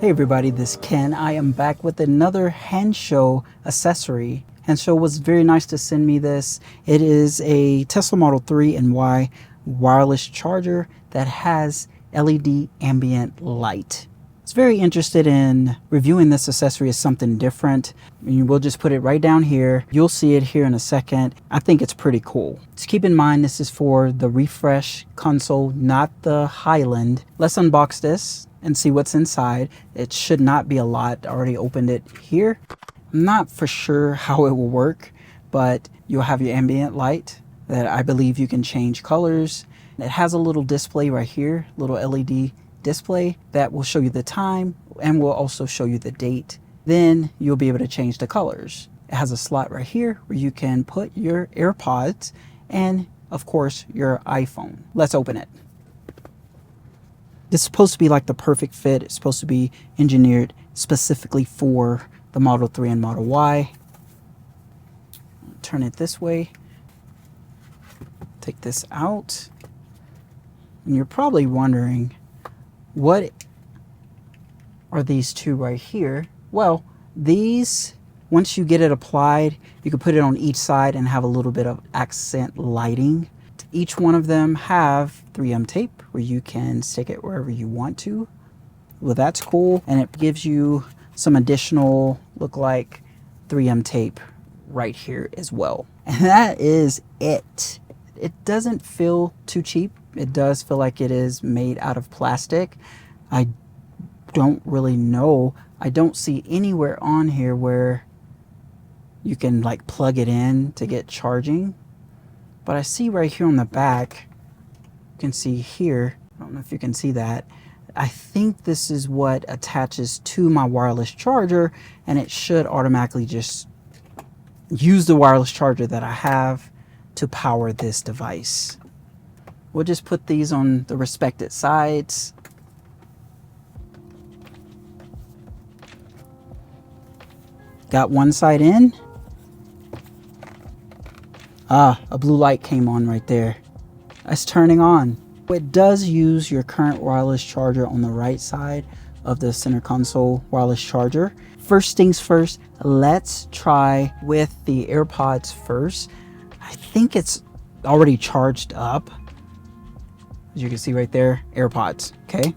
Hey everybody, this is Ken. I am back with another Hansho accessory. Hansho was very nice to send me this. It is a Tesla Model 3 and Y wireless charger that has LED ambient light. I was very interested in reviewing this accessory as something different. We'll just put it right down here. You'll see it here in a second. I think it's pretty cool. Just keep in mind this is for the refresh console, not the Highland. Let's unbox this and see what's inside. It should not be a lot. I already opened it here. I'm not for sure how it will work, but you'll have your ambient light that I believe you can change colors. It has a little display right here, little LED display that will show you the time and will also show you the date. Then you'll be able to change the colors. It has a slot right here where you can put your AirPods and of course your iPhone. Let's open it. It's supposed to be like the perfect fit. It's supposed to be engineered specifically for the Model 3 and Model Y. Turn it this way. Take this out. And you're probably wondering, what are these two right here? Well, these, once you get it applied, you can put it on each side and have a little bit of accent lighting. Each one of them have 3M tape where you can stick it wherever you want to. Well, that's cool. And it gives you some additional, look like 3M tape right here as well. And that is it. It doesn't feel too cheap. It does feel like it is made out of plastic. I don't really know. I don't see anywhere on here where you can like plug it in to get charging. But I see right here on the back, you can see here, I don't know if you can see that. I think this is what attaches to my wireless charger, and it should automatically just use the wireless charger that I have to power this device. We'll just put these on the respective sides. Got one side in. Ah, a blue light came on right there. It's turning on. It does use your current wireless charger on the right side of the center console wireless charger. First things first, let's try with the AirPods first. I think it's already charged up. As you can see right there, AirPods, okay?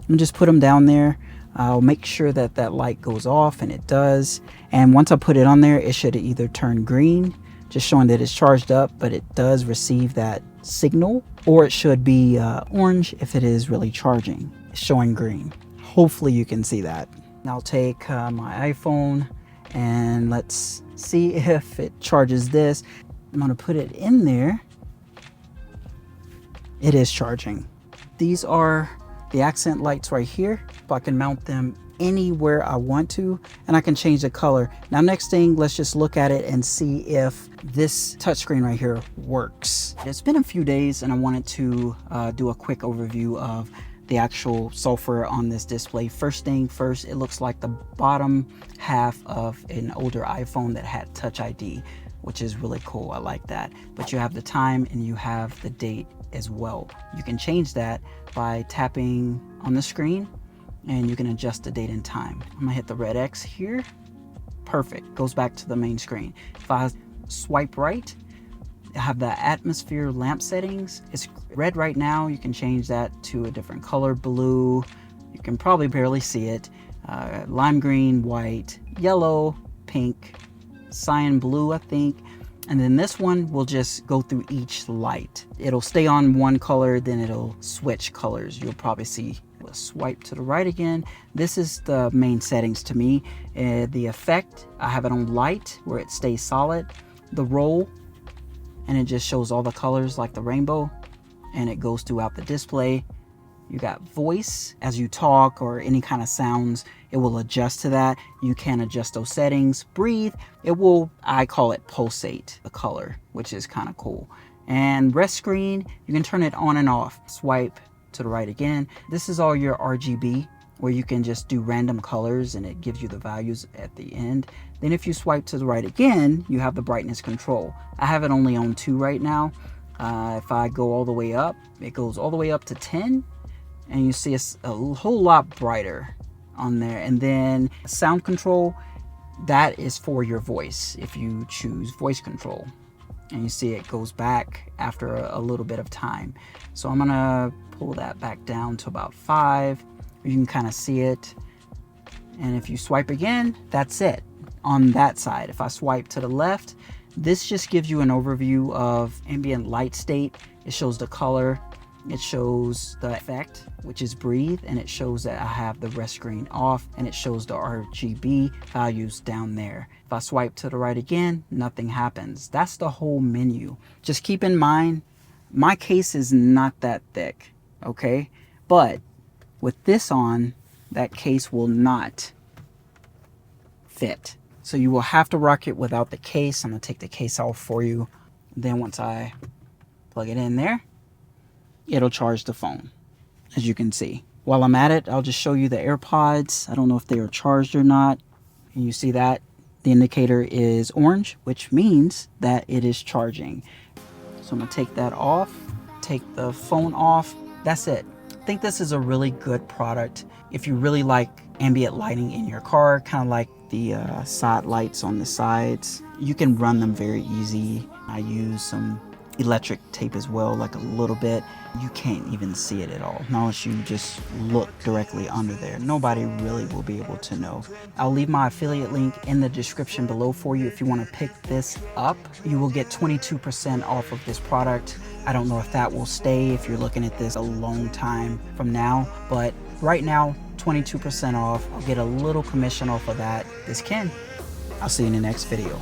I'm just put them down there. I'll make sure that that light goes off, and it does. And once I put it on there, it should either turn green, just showing that it's charged up, but it does receive that signal, or it should be orange if it is really charging. It's showing green. Hopefully you can see that. Now I'll take my iPhone and let's see if it charges this. I'm gonna put it in there. It is charging. These are the accent lights right here. So I can mount them anywhere I want to, and I can change the color. Now next thing, let's just look at it and see if this touchscreen right here works. It's been a few days and I wanted to do a quick overview of the actual software on this display. First thing first, it looks like the bottom half of an older iPhone that had Touch ID, which is really cool. I like that. But you have the time and you have the date as well. You can change that by tapping on the screen and you can adjust the date and time. I'm gonna hit the red X here. Perfect, goes back to the main screen. If I swipe right, I have the atmosphere lamp settings. It's red right now. You can change that to a different color, blue. You can probably barely see it. Lime green, white, yellow, pink, cyan blue, I think. And then this one will just go through each light. It'll stay on one color, then it'll switch colors. You'll probably see. We'll swipe to the right again. This is the main settings to me. The effect, I have it on light where it stays solid. The roll, and it just shows all the colors like the rainbow, and it goes throughout the display. You got voice as you talk or any kind of sounds, it will adjust to that. You can adjust those settings. Breathe, it will, I call it pulsate the color, which is kind of cool. And rest screen, you can turn it on and off. Swipe to the right again. This is all your RGB, where you can just do random colors and it gives you the values at the end. Then if you swipe to the right again, you have the brightness control. I have it only on 2 right now. If I go all the way up, it goes all the way up to 10. And you see it's a whole lot brighter. on there. And then sound control, that is for your voice if you choose voice control. And you see it goes back after a little bit of time. So I'm gonna pull that back down to about 5. You can kind of see it. And if you swipe again, that's it on that side. If I swipe to the left, this just gives you an overview of ambient light state. It shows the color, it shows the effect, which is breathe, and it shows that I have the rest screen off, and it shows the RGB values down there. If I swipe to the right again, nothing happens. That's the whole menu. Just keep in mind, my case is not that thick, okay? But with this on, that case will not fit. So you will have to rock it without the case. I'm gonna take the case off for you. Then once I plug it in there, it'll charge the phone, as you can see. While I'm at it, I'll just show you the AirPods. I don't know if they are charged or not. And you see that the indicator is orange, which means that it is charging. So I'm gonna take that off, take the phone off. That's it. I think this is a really good product if you really like ambient lighting in your car, kind of like the side lights on the sides. You can run them very easy. I use some electric tape as well, like a little bit. You can't even see it at all unless you just look directly under there. Nobody really will be able to know. I'll leave my affiliate link in the description below for you if you want to pick this up. You will get 22% off of this product. I don't know if that will stay if you're looking at this a long time from now, but right now 22% off. I'll get a little commission off of that. This Ken. I'll see you in the next video.